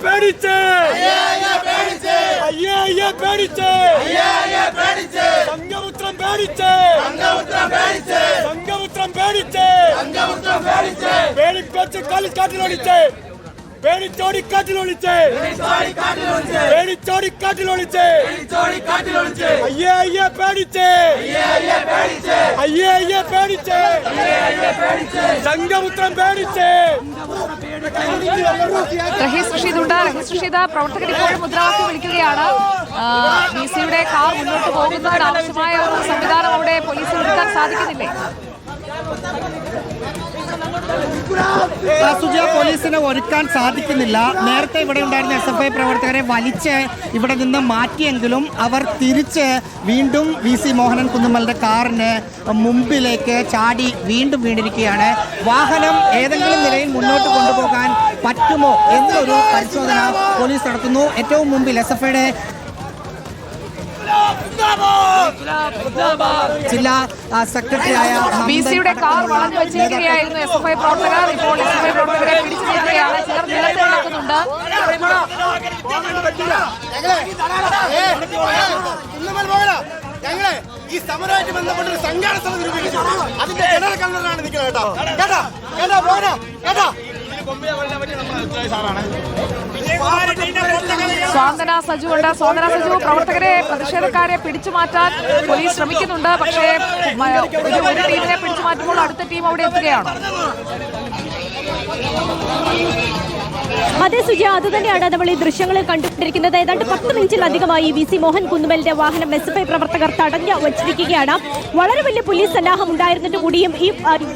പേടിച്ച് സംഘപുത്രം പേടിച്ച് പേടിപ്പച്ച് കാറ്റിലൊളിച്ച് പേടിച്ചോടി കാറ്റിലൊളിച്ച് അയ്യേ പേടിച്ച് സംഘപുത്രം പേടിച്ച്. റഹീസ് റഷീദ് പ്രവർത്തകർ ഇപ്പോഴും മുദ്രാവാക്യം വിളിക്കുകയാണ്. വിസിയുടെ കാർ മുന്നോട്ട് പോകുന്നതിന് ആവശ്യമായ ഒരു സംവിധാനം അവിടെ പോലീസിന് ഒരുക്കാൻ സാധിക്കുന്നില്ലേ? പോലീസിന് ഒരുക്കാൻ സാധിക്കുന്നില്ല. നേരത്തെ ഇവിടെ ഉണ്ടായിരുന്ന SFI പ്രവർത്തകരെ വലിച്ച് ഇവിടെ നിന്ന് മാറ്റിയെങ്കിലും അവർ തിരിച്ച് വീണ്ടും VC മോഹനൻ കുന്നുമ്മലിന്റെ കാറിന് മുമ്പിലേക്ക് ചാടി വീണ്ടും വീണിരിക്കുകയാണ്. വാഹനം ഏതെങ്കിലും നിലയിൽ മുന്നോട്ട് കൊണ്ടുപോകാൻ പറ്റുമോ എന്നൊരു പരിശോധന പോലീസ് നടത്തുന്നു. ഏറ്റവും മുമ്പിൽ SFIയുടെ ജില്ലാ സെക്രട്ടറിയായ വിസിയുടെ കാർ വളഞ്ഞു വെച്ചിരിക്കുകയായിരുന്നു SFI പ്രവർത്തകർ. ഇപ്പോൾ SFI പ്രവർത്തകരെ പിടിച്ചു നീക്കുകയാണ്. ചിലർ നിലത്ത് കിടക്കുന്നുണ്ട്. ഞങ്ങളെ ഈ സമരമായിട്ട് ബന്ധപ്പെട്ടൊരു സംഘാടന സമിതി രൂപീകരിച്ചു. അതിന്റെ ജനറൽ കൺവീനറാണ് നിൽക്കുന്നത്. സ്വാന്തന സജു ഉണ്ട്. സ്വാന്തന സജു, പ്രതിഷേധക്കാരെ പിടിച്ചു മാറ്റാൻ പോലീസ് ശ്രമിക്കുന്നുണ്ട്. പക്ഷേ ഒരു ടീമിനെ പിടിച്ചു മാറ്റുമ്പോൾ അടുത്ത ടീം അവിടെ എത്തുകയാണ്. അതെ സുജ, അതുതന്നെയാണ് നമ്മൾ ഈ ദൃശ്യങ്ങളിൽ കണ്ടുകൊണ്ടിരിക്കുന്നത്. ഏതാണ്ട് 10 മിനിറ്റിലധികമായി VC മോഹൻ കുന്നുമ്മലിന്റെ വാഹനം SFI പ്രവർത്തകർ തടഞ്ഞു വച്ചിരിക്കുകയാണ്. വളരെ വലിയ പോലീസ് സന്നാഹം ഉണ്ടായിരുന്നിട്ട് കൂടിയും ഈ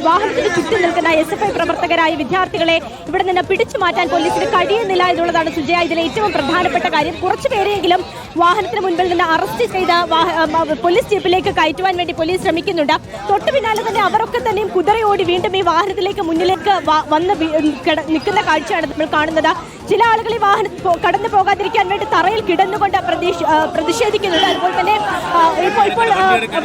വാഹനത്തിന് ചുറ്റും നിൽക്കുന്ന SFI പ്രവർത്തകരായ വിദ്യാർത്ഥികളെ ഇവിടെ നിന്ന് പിടിച്ചു മാറ്റാൻ പോലീസിന് കഴിയുന്നില്ല എന്നുള്ളതാണ് സുജയ ഇതിലെ ഏറ്റവും പ്രധാനപ്പെട്ട കാര്യം. കുറച്ചുപേരെങ്കിലും വാഹനത്തിന് മുൻപിൽ നിന്ന് അറസ്റ്റ് ചെയ്ത് പോലീസ് ജീപ്പിലേക്ക് കയറ്റുവാൻ വേണ്ടി പോലീസ് ശ്രമിക്കുന്നുണ്ട്. തൊട്ടു പിന്നാലെ തന്നെ അവരൊക്കെ തന്നെയും കുതിരയോടി വീണ്ടും ഈ വാഹനത്തിലേക്ക് മുന്നിലേക്ക് വന്ന് നിൽക്കുന്ന കാഴ്ചയാണ് നമ്മൾ കാണുന്നത്. ചില ആളുകൾ ഈ വാഹനം കടന്നു പോകാതിരിക്കാൻ വേണ്ടി തറയിൽ കിടന്നുകൊണ്ട് പ്രതിഷേധിക്കുന്നുണ്ട്. അതുപോലെ തന്നെ ഇപ്പോൾ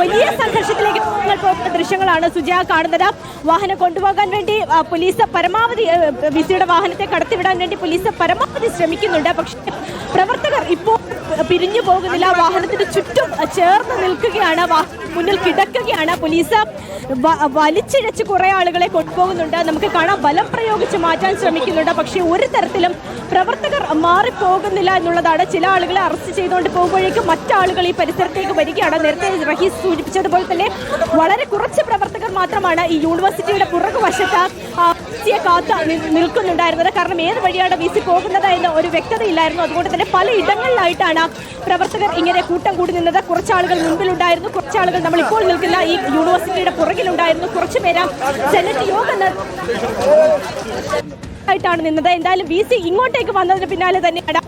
വലിയ സംഘർഷത്തിലേക്ക് പോകുന്ന ദൃശ്യങ്ങളാണ് സുജയ കാണുന്നത്. വാഹനം കൊണ്ടുപോകാൻ വേണ്ടി പോലീസ് പരമാവധി വിസിയുടെ വാഹനത്തെ കടത്തിവിടാൻ വേണ്ടി പോലീസ് പരമാവധി ശ്രമിക്കുന്നുണ്ട്. പക്ഷേ പ്രവർത്തകർ ഇപ്പോൾ പിരിഞ്ഞു പോകുന്നില്ല. വാഹനത്തിന് ചുറ്റും ചേർന്ന് നിൽക്കുകയാണ്, മുന്നിൽ കിടക്കുകയാണ്. പോലീസ് വലിച്ചിഴച്ച് കുറെ ആളുകളെ കൊണ്ടുപോകുന്നുണ്ട്. നമുക്ക് കാണാം, ബലം പ്രയോഗിച്ച് മാറ്റാൻ ശ്രമിക്കുന്നുണ്ട്. പക്ഷേ ഒരു തരത്തിലും പ്രവർത്തകർ മാറിപ്പോകുന്നില്ല എന്നുള്ളതാണ്. ചില ആളുകളെ അറസ്റ്റ് ചെയ്തുകൊണ്ട് പോകുമ്പോഴേക്കും മറ്റാളുകൾ ഈ പരിസരത്തേക്ക് വരികയാണ്. നേരത്തെ റഹീസ് സൂചിപ്പിച്ചതുപോലെ തന്നെ വളരെ കുറച്ച് പ്രവർത്തകർ മാത്രമാണ് ഈ യൂണിവേഴ്സിറ്റിയുടെ പുറകുവശത്ത് കാത്ത് നിൽക്കുന്നുണ്ടായിരുന്നത്. കാരണം ഏത് വഴിയാണ് VC പോകുന്നത് എന്ന് ഒരു വ്യക്തതയില്ലായിരുന്നു. അതുകൊണ്ട് തന്നെ പല ഇടങ്ങളിലായിട്ടാണ് പ്രവർത്തകർ ഇങ്ങനെ കൂട്ടം കൂടി നിന്നത്. കുറച്ചാളുകൾ മുൻപിലുണ്ടായിരുന്നു, കുറച്ചാളുകൾ നമ്മളിപ്പോൾ നിൽക്കുന്ന ഈ യൂണിവേഴ്സിറ്റിയുടെ പുറകിലുണ്ടായിരുന്നു. കുറച്ചുപേര് സെനറ്റ് യോഗം ാണ് നിന്നത്. എന്തായാലും VC ഇങ്ങോട്ടേക്ക് വന്നതിന് പിന്നാലെ തന്നെയാണ്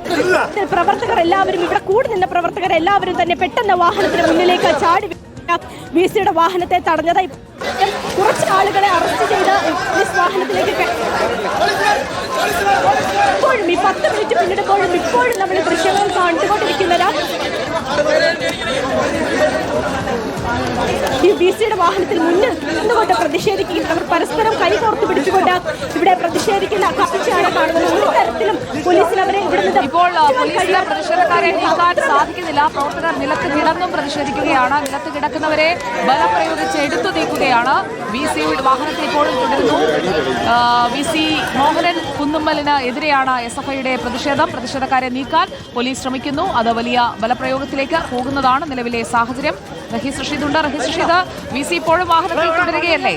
പ്രവർത്തകർ എല്ലാവരും, ഇവിടെ കൂടി നിന്ന പ്രവർത്തകർ എല്ലാവരും തന്നെ പെട്ടെന്ന് വാഹനത്തിന് മുന്നിലേക്ക് ചാടി VCയുടെ വാഹനത്തെ തടഞ്ഞത്. കുറച്ച് ആളുകളെ അറസ്റ്റ് ചെയ്ത് പോലീസ് വാഹനത്തിലേക്ക് ഇപ്പോഴും ഈ 10 മിനിറ്റ് പിന്നിടുമ്പോഴും ഇപ്പോഴും നമ്മൾ ദൃശ്യങ്ങൾ കണ്ടുകൊണ്ടിരിക്കുന്നത് ഈ VCയുടെ വാഹനത്തിൽ മുന്നിൽ നിന്നുകൊണ്ട് പ്രതിഷേധിക്കുകയും അവർ പരസ്പരം കൈകോർത്ത് പിടിച്ചുകൊണ്ട് ഇവിടെ പ്രതിഷേധിക്കുന്ന കാഴ്ചയാണ് കാണുന്നത്. ഒരു തരത്തിലും പോലീസിന് അവരെ ഇവിടെ നിന്ന് ഇപ്പോൾ പോലീസിന് പ്രതിഷേധക്കാരെ നീക്കാൻ സാധിക്കുന്നില്ല. പ്രവർത്തകർ നിലത്ത് കിടന്നും പ്രതിഷേധിക്കുകയാണ്. നിലത്ത് കിടക്കുന്നവരെ ബലം പ്രയോഗിച്ച് എടുത്തു നീക്കുകയാണ്. VCയുടെ വാഹനത്തിൽ ഇപ്പോഴും തുടരുന്നു. VC മോഹനൻ കുന്നുമ്മലിന് എതിരെയാണ് SFIയുടെ പ്രതിഷേധം. പ്രതിഷേധക്കാരെ നീക്കാൻ പോലീസ് ശ്രമിക്കുന്നു. അത് വലിയ ബലപ്രയോഗത്തിലേക്ക് പോകുന്നതാണ് നിലവിലെ സാഹചര്യം. റഹീസ് റഷീദ് ഉണ്ട്. റഹീസ് റഷീദ്, VC ഇപ്പോഴും വാഹനത്തിൽ തുടരുകയല്ലേ?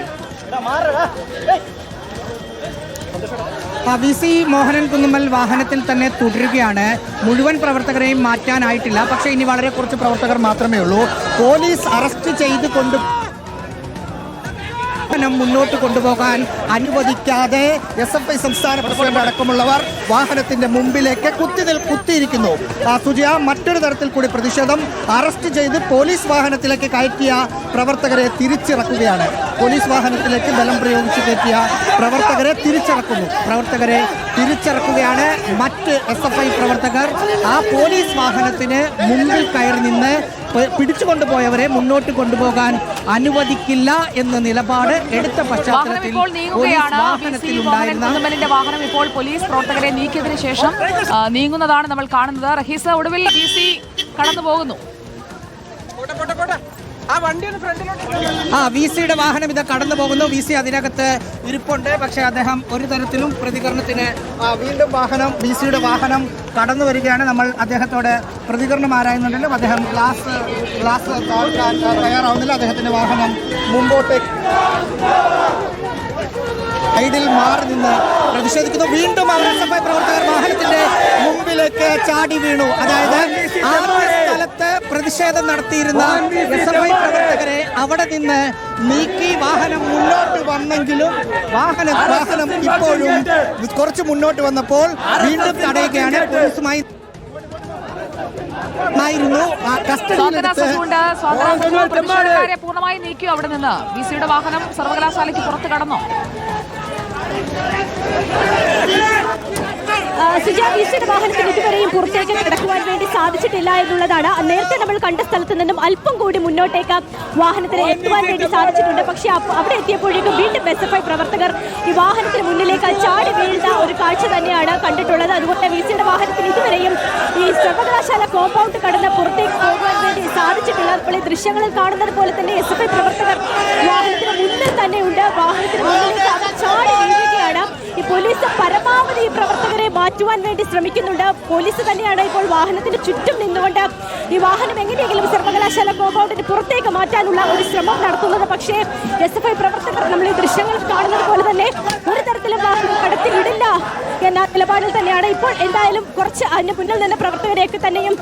VC മോഹനൻ കുന്നുമ്മൽ വാഹനത്തിൽ തന്നെ തുടരുകയാണ്. മുഴുവൻ പ്രവർത്തകരെയും മാറ്റാനായിട്ടില്ല. പക്ഷേ ഇനി വളരെ കുറച്ച് പ്രവർത്തകർ മാത്രമേ ഉള്ളൂ. പോലീസ് അറസ്റ്റ് ചെയ്തുകൊണ്ട് മുന്നോട്ട് കൊണ്ടുപോകാൻ അനുവദിക്കാതെ SFI സംസ്ഥാന പ്രസിഡന്റ് അടക്കമുള്ളവർ വാഹനത്തിന്റെ മുമ്പിലേക്ക് കുത്തിയിരിക്കുന്നു. സുജയ, മറ്റൊരു തരത്തിൽ കൂടി പ്രതിഷേധം. അറസ്റ്റ് ചെയ്ത് പോലീസ് വാഹനത്തിലേക്ക് കയറ്റിയ പ്രവർത്തകരെ തിരിച്ചിറക്കുകയാണ്. പോലീസ് വാഹനത്തിലേക്ക് ബലം പ്രയോഗിച്ച് കയറ്റിയ പ്രവർത്തകരെ തിരിച്ചിറക്കുകയാണ് മറ്റ് SFI പ്രവർത്തകർ. ആ പോലീസ് വാഹനത്തിന് മുമ്പിൽ കയറി നിന്ന് പിടിച്ചുകൊണ്ടുപോയവരെ മുന്നോട്ട് കൊണ്ടുപോകാൻ അനുവദിക്കില്ല എന്ന നിലപാട് എടുത്ത പശ്ചാത്തലത്തിൽ വാഹനം ഇപ്പോൾ പോലീസ് പ്രവർത്തകരെ നീക്കിയതിനു ശേഷം നീങ്ങുന്നതാണ് നമ്മൾ കാണുന്നത്. റഹീസ, ഒടുവിൽ VC കടന്നു പോകുന്നു. VC-യുടെ വാഹനം ഇത് കടന്നു പോകുന്നു. VC അതിനകത്ത് ഇരിപ്പുണ്ട്. പക്ഷേ അദ്ദേഹം ഒരു തരത്തിലും പ്രതികരണത്തിന് വീണ്ടും VC-യുടെ വാഹനം കടന്നു വരികയാണ്. നമ്മൾ അദ്ദേഹത്തോട് പ്രതികരണം ആരായുന്നുണ്ടല്ലോ. അദ്ദേഹം ഗ്ലാസ് താഴ്ത്താൻ തയ്യാറാവുന്നില്ല. അദ്ദേഹത്തിന്റെ വാഹനം മുമ്പോട്ടേക്ക് സൈഡിൽ മാറി നിന്ന് പ്രതിഷേധിക്കുന്നു. വീണ്ടും SFI പ്രവർത്തകർ വാഹനത്തിന്റെ മുമ്പിലേക്ക് ചാടി വീണു. അതായത് ആ സ്ഥലത്ത് പ്രതിഷേധം നടത്തിയിരുന്ന SFI പ്രവർത്തകരെ അവിടെ നിന്ന് നീക്കി വാഹനം മുന്നോട്ട് വന്നെങ്കിലും വാഹനം ഇപ്പോഴും കുറച്ച് മുന്നോട്ട് വന്നപ്പോൾ വീണ്ടും തടയുകയാണ്. പോലീസുമായി പ്രതിഷേധക്കാരെ പൂർണ്ണമായി നീക്കിയോ അവിടെ നിന്ന്? VC-യുടെ വാഹനം സർവകലാശാലയ്ക്ക് പുറത്ത് കടന്നോ? VC-യുടെ വാഹനത്തിന് ഇതുവരെയും പുറത്തേക്ക് കിടക്കുവാൻ വേണ്ടി സാധിച്ചിട്ടില്ല എന്നുള്ളതാണ്. നേരത്തെ നമ്മൾ കണ്ട സ്ഥലത്ത് നിന്നും അല്പം കൂടി മുന്നോട്ടേക്ക് വാഹനത്തിന് എത്തുവാൻ വേണ്ടി സാധിച്ചിട്ടുണ്ട്. പക്ഷേ അവിടെ എത്തിയപ്പോഴേക്കും വീണ്ടും SFI പ്രവർത്തകർ ഈ വാഹനത്തിന് മുന്നിലേക്ക് ചാടി വീഴുന്ന ഒരു കാഴ്ച തന്നെയാണ് കണ്ടിട്ടുള്ളത്. അതുകൊണ്ട് VC-യുടെ വാഹനത്തിന് ഇതുവരെയും ഈ സർവകലാശാല കോമ്പൗണ്ട് കടന്ന് പുറത്തേക്ക് പോകുവാൻ വേണ്ടി സാധിച്ചിട്ടില്ല. അപ്പോൾ ഈ ദൃശ്യങ്ങളിൽ കാണുന്നത് പോലെ തന്നെ SFI പ്രവർത്തകർ വാഹനത്തിന് മുന്നിൽ തന്നെയുണ്ട്. വാഹനത്തിന് മുന്നിലേക്ക് ചാടി വീഴുകയാണ്. ഈ പോലീസ് പരമാവധി ഈ പ്രവർത്തകരെ മാറ്റുവാൻ വേണ്ടി ശ്രമിക്കുന്നുണ്ട്. പോലീസ് തന്നെയാണ് ഇപ്പോൾ വാഹനത്തിന് ചുറ്റും നിന്നുകൊണ്ട് ഈ വാഹനം എങ്ങനെയെങ്കിലും സർവകലാശാല കോമ്പൗണ്ടിന് പുറത്തേക്ക് മാറ്റാനുള്ള ഒരു ശ്രമം നടത്തുന്നത്. പക്ഷേ SFI പ്രവർത്തകർ നമ്മൾ ഈ ദൃശ്യങ്ങൾ കാണുന്നത് പോലെ തന്നെ ഒരു തരത്തിലും വാഹനം കടത്തിവിടില്ല എന്ന നിലപാടിൽ തന്നെയാണ്. ഇപ്പോൾ എന്തായാലും കുറച്ച് അതിന് മുന്നിൽ നിന്ന് പ്രവർത്തകരെയൊക്കെ തന്നെയും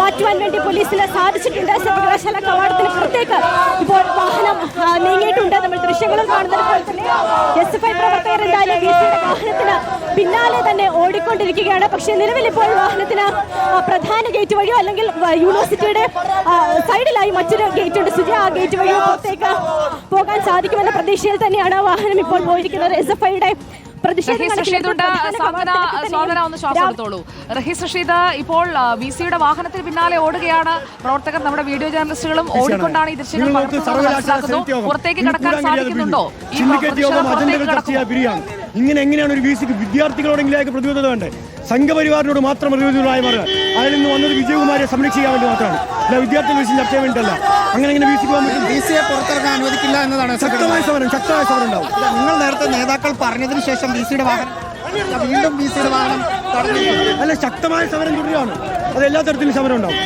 മാറ്റുവാൻ വേണ്ടി പോലീസിന് സാധിച്ചിട്ടുണ്ട്. സർവകലാശാല കവാടത്തിന് പുറത്തേക്ക് ഇപ്പോൾ വാഹനം നീങ്ങിയിട്ടുണ്ട്. നമ്മൾ ദൃശ്യങ്ങളും കാണുന്നത് പോലെ തന്നെ SFI പ്രവർത്തകർ എന്തായാലും VC-യുടെ വാഹനത്തിന് പിന്നാലെ തന്നെ ഓടിക്കൊണ്ടിരിക്കുകയാണ്. പക്ഷേ നിലവിൽ ഇപ്പോൾ വാഹനത്തിന് പ്രധാന ഗേറ്റ് വഴിയോ അല്ലെങ്കിൽ യൂണിവേഴ്സിറ്റിയുടെ സൈഡിലായി മറ്റൊരു ഗേറ്റ് ഉണ്ട്. ആ ഗേറ്റ് വഴിയോ പുറത്തേക്ക് പോകാൻ സാധിക്കുമെന്ന പ്രതീക്ഷയിൽ തന്നെയാണ് വാഹനം ഇപ്പോൾ പോയിരിക്കുന്നത്. SFI-യുടെ ഇപ്പോൾ VC-യുടെ വാഹനത്തിന് പിന്നാലെ ഓടുകയാണ് പ്രവർത്തകർ. നമ്മുടെ വീഡിയോ ജേർണലിസ്റ്റുകളും ഓടിക്കൊണ്ടാണ് ഈ ദൃശ്യങ്ങൾ പുറത്തേക്ക് കടക്കാൻ സാധിക്കുന്നുണ്ടോ? ഇങ്ങനെ എങ്ങനെയാണ് ഒരു VC-ക്ക് വിദ്യാർത്ഥികളോടെങ്കിലും പ്രതിബദ്ധത വേണ്ടേ? സംഘപരിവാറിനോട് മാത്രം പ്രതിബദ്ധതമായി മാറുക. അതിൽ നിന്ന് വന്നത് വിജയകുമാരിയെ സംരക്ഷിക്കാൻ വേണ്ടി മാത്രമാണ്. അല്ല, വിദ്യാർത്ഥികൾ വിഷയം ചർച്ച ചെയ്യാൻ വേണ്ടിയിട്ടല്ല. അങ്ങനെ VC-ക്ക് പോകാൻ പറ്റും. VC-യെ പുറത്തിറങ്ങാൻ അനുവദിക്കില്ല എന്നതാണ് ശക്തമായ സമരം ഉണ്ടാവും. നിങ്ങൾ നേരത്തെ നേതാക്കൾ പറഞ്ഞതിന് ശേഷം VC-യുടെ വാഹനം വീണ്ടും VC-യുടെ വാഹനം അല്ല, ശക്തമായ സമരം തുടരുകയാണ്. അത് എല്ലാ തരത്തിലും സമരം ഉണ്ടാവും.